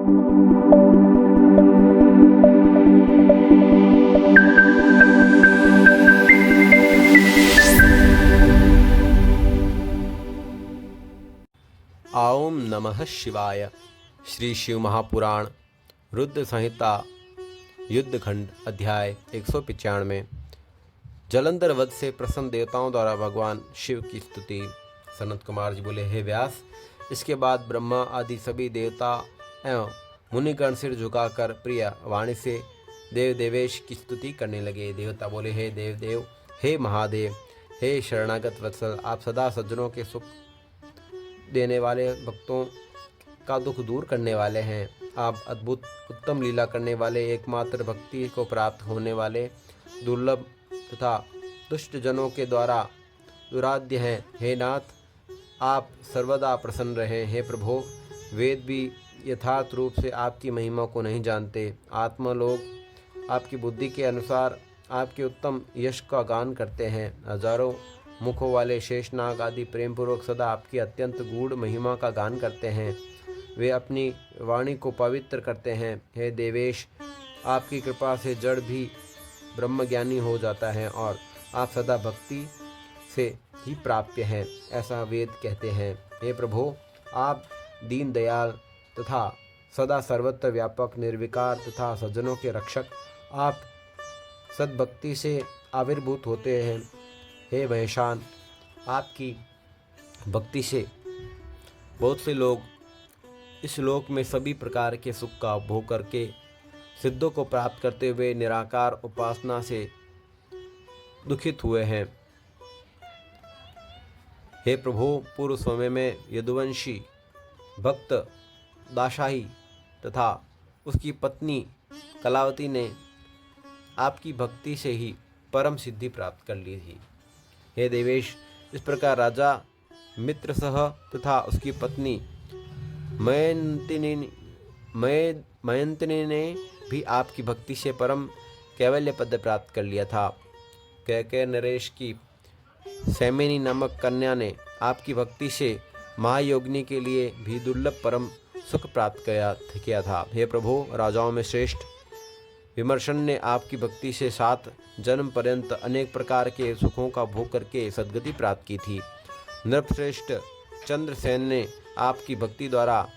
ओम नमः शिवाय। श्री शिव महापुराण रुद्र संहिता युद्धखंड अध्याय 195। जलंधर वध से प्रसन्न देवताओं द्वारा भगवान शिव की स्तुति। सनत कुमार जी बोले, हे व्यास, इसके बाद ब्रह्मा आदि सभी देवता एवं मुनिगण सिर झुकाकर प्रिय वाणी से देव देवेश की स्तुति करने लगे। देवता बोले, हे देव देव, हे महादेव, हे शरणागत वत्सल, आप सदा सज्जनों के सुख देने वाले, भक्तों का दुख दूर करने वाले हैं। आप अद्भुत उत्तम लीला करने वाले, एकमात्र भक्ति को प्राप्त होने वाले, दुर्लभ तथा दुष्ट जनों के द्वारा दुराध्य हैं। हे नाथ, आप सर्वदा प्रसन्न रहें। हे प्रभो, वेद भी यथार्थ रूप से आपकी महिमा को नहीं जानते। आत्मा लोग आपकी बुद्धि के अनुसार आपके उत्तम यश का गान करते हैं। हजारों मुखों वाले शेषनाग आदि प्रेम पूर्वक सदा आपकी अत्यंत गूढ़ महिमा का गान करते हैं। वे अपनी वाणी को पवित्र करते हैं। हे देवेश, आपकी कृपा से जड़ भी ब्रह्मज्ञानी हो जाता है और आप सदा भक्ति से ही प्राप्य हैं, ऐसा वेद कहते हैं। हे प्रभो, आप दीन दयाल तथा सदा सर्वत्र व्यापक, निर्विकार तथा सज्जनों के रक्षक, आप सद्भक्ति से आविर्भूत होते हैं। हे महेशान, आपकी भक्ति से बहुत से लोग इस लोक में सभी प्रकार के सुख का भोग करके सिद्धों को प्राप्त करते हुए निराकार उपासना से दुखित हुए हैं। हे प्रभु, पूर्व समय में यदुवंशी भक्त दाशाही तथा उसकी पत्नी कलावती ने आपकी भक्ति से ही परम सिद्धि प्राप्त कर ली थी। हे देवेश, इस प्रकार राजा मित्रसह तथा उसकी पत्नी मयंतिनी ने भी आपकी भक्ति से परम कैवल्य पद प्राप्त कर लिया था। कैकेय नरेश की सैमिनी नामक कन्या ने आपकी भक्ति से महायोगिनी के लिए भी दुर्लभ परम सुख प्राप्त किया था। हे प्रभु, राजाओं में श्रेष्ठ विमर्शन ने आपकी भक्ति से 7 जन्म पर्यंत अनेक प्रकार के सुखों का भोग करके सद्गति प्राप्त की थी। नृपश्रेष्ठ चंद्रसेन ने आपकी भक्ति द्वारा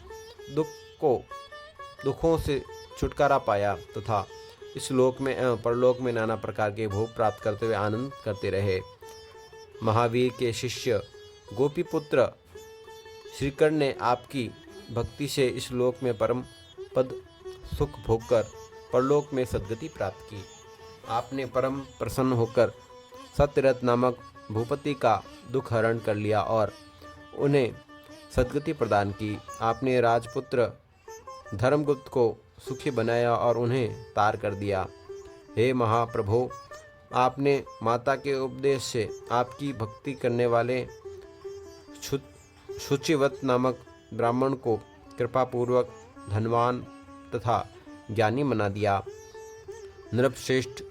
दुखों से छुटकारा पाया तथा इस लोक में एवं परलोक में नाना प्रकार के भोग प्राप्त करते हुए आनंद करते रहे। महावीर के शिष्य गोपीपुत्र श्रीकर्ण ने आपकी भक्ति से इस लोक में परम पद सुख भोग कर परलोक में सद्गति प्राप्त की। आपने परम प्रसन्न होकर सत्यरथ नामक भूपति का दुख हरण कर लिया और उन्हें सद्गति प्रदान की। आपने राजपुत्र धर्मगुप्त को सुखी बनाया और उन्हें तार कर दिया। हे महाप्रभो, आपने माता के उपदेश से आपकी भक्ति करने वाले शुचिवत नामक ब्राह्मण को कृपापूर्वक धनवान तथा ज्ञानी बना दिया। नृपश्रेष्ठ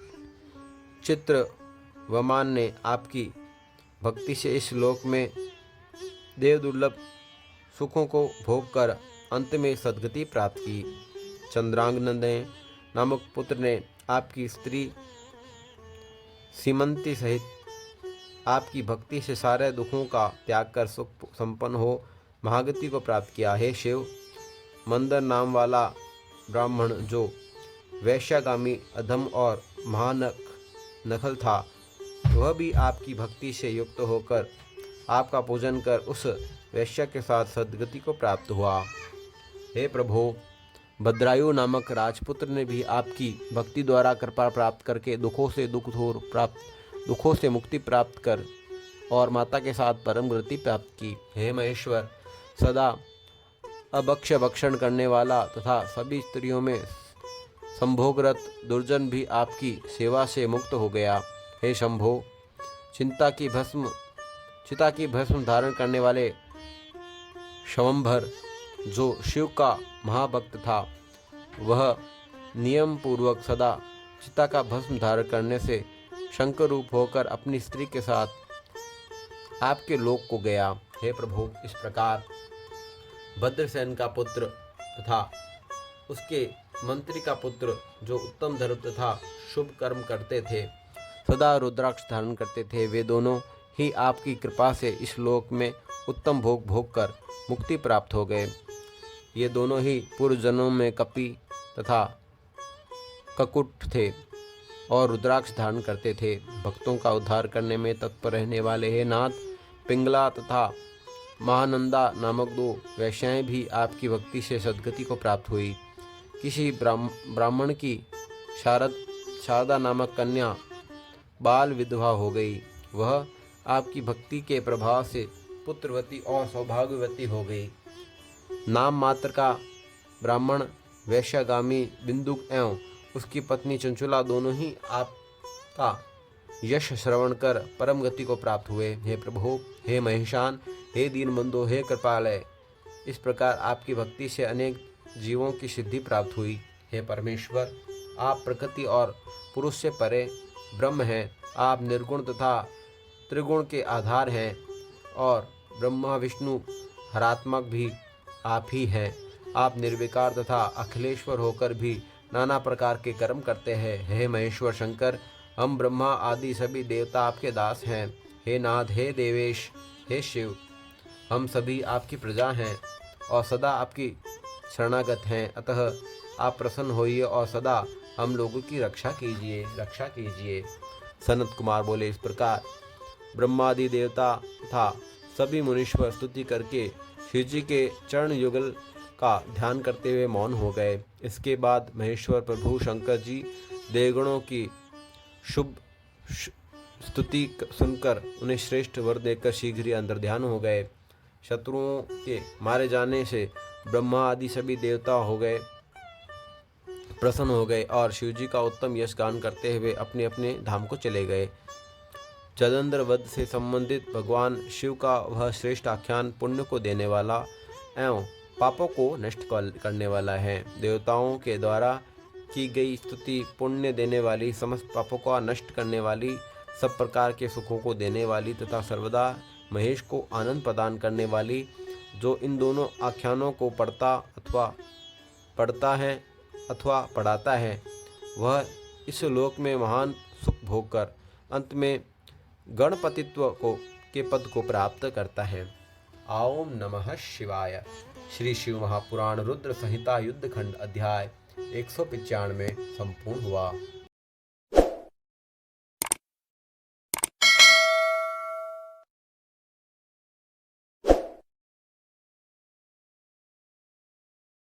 चित्रवमान ने आपकी भक्ति से इस लोक में देव दुर्लभ सुखों को भोग कर अंत में सद्गति प्राप्त की। चंद्रांगनंदे नामक पुत्र ने आपकी स्त्री सीमंती सहित आपकी भक्ति से सारे दुखों का त्याग कर सुख संपन्न हो महागति को प्राप्त किया। हे शिव, मंदर नाम वाला ब्राह्मण जो वैश्यागामी अधम और नखल था, वह भी आपकी भक्ति से युक्त होकर आपका पूजन कर उस वैश्य के साथ सद्गति को प्राप्त हुआ। हे प्रभो, भद्रायु नामक राजपुत्र ने भी आपकी भक्ति द्वारा कृपा प्राप्त करके दुखों से मुक्ति प्राप्त कर और माता के साथ परम गति प्राप्त की। हे महेश्वर, सदा अभक्ष भक्षण करने वाला तथा सभी स्त्रियों में संभोगरत दुर्जन भी आपकी सेवा से मुक्त हो गया। हे शंभो, चिता की भस्म धारण करने वाले शवंभर जो शिव का महाभक्त था, वह नियम पूर्वक सदा चिता का भस्म धारण करने से शंकर रूप होकर अपनी स्त्री के साथ आपके लोक को गया। हे प्रभु, इस प्रकार भद्रसेन का पुत्र तथा उसके मंत्री का पुत्र जो उत्तम धर्म तथा शुभ कर्म करते थे, सदा रुद्राक्ष धारण करते थे, वे दोनों ही आपकी कृपा से इस लोक में उत्तम भोग भोग कर मुक्ति प्राप्त हो गए। ये दोनों ही पूर्व जन्मों में कपि तथा ककुट थे और रुद्राक्ष धारण करते थे। भक्तों का उद्धार करने में तत्पर रहने वाले हे नाथ, पिंगला तथा महानंदा नामक दो वैश्याएं भी आपकी भक्ति से सद्गति को प्राप्त हुई। किसी ब्राह्मण की शारदा नामक कन्या बाल विधवा हो गई। वह आपकी भक्ति के प्रभाव से पुत्रवती और सौभाग्यवती हो गई। नाम मात्र का ब्राह्मण वैश्यागामी बिंदुक एवं उसकी पत्नी चंचुला दोनों ही आपका यश श्रवण कर परम गति को प्राप्त हुए। हे प्रभु, हे महेशान, हे दीनबंधो, हे कृपालय, इस प्रकार आपकी भक्ति से अनेक जीवों की सिद्धि प्राप्त हुई। हे परमेश्वर, आप प्रकृति और पुरुष से परे ब्रह्म हैं। आप निर्गुण तथा त्रिगुण के आधार हैं और ब्रह्मा विष्णु हरात्मक भी आप ही हैं। आप निर्विकार तथा अखिलेश्वर होकर भी नाना प्रकार के कर्म करते हैं। हे महेश्वर शंकर, हम ब्रह्मा आदि सभी देवता आपके दास हैं। हे नाथ, हे देवेश, हे शिव, हम सभी आपकी प्रजा हैं और सदा आपकी शरणागत हैं। अतः आप प्रसन्न होइए और सदा हम लोगों की रक्षा कीजिए। सनत कुमार बोले, इस प्रकार ब्रह्मादि देवता तथा सभी मुनीश्वर स्तुति करके शिव जी के चरण युगल का ध्यान करते हुए मौन हो गए। इसके बाद महेश्वर प्रभु शंकर जी देवगणों की शुभ स्तुति सुनकर उन्हें श्रेष्ठ वर देकर शीघ्र ही अंतर ध्यान हो गए। शत्रुओं के मारे जाने से ब्रह्मा आदि सभी देवता प्रसन्न हो गए और शिवजी का उत्तम यश गान करते हुए अपने अपने धाम को चले गए। जलंधर वध से संबंधित भगवान शिव का वह श्रेष्ठ आख्यान पुण्य को देने वाला एवं पापों को नष्ट करने वाला है। देवताओं के द्वारा की गई स्तुति पुण्य देने वाली, समस्त पापों को नष्ट करने वाली, सब प्रकार के सुखों को देने वाली तथा सर्वदा महेश को आनंद प्रदान करने वाली, जो इन दोनों आख्यानों को पढ़ता है अथवा पढ़ाता है, वह इस लोक में महान सुख भोग कर अंत में गणपतित्व के पद को प्राप्त करता है। ओम नमः शिवाय। श्री शिव महापुराण रुद्र संहिता युद्धखंड अध्याय 195 संपूर्ण हुआ।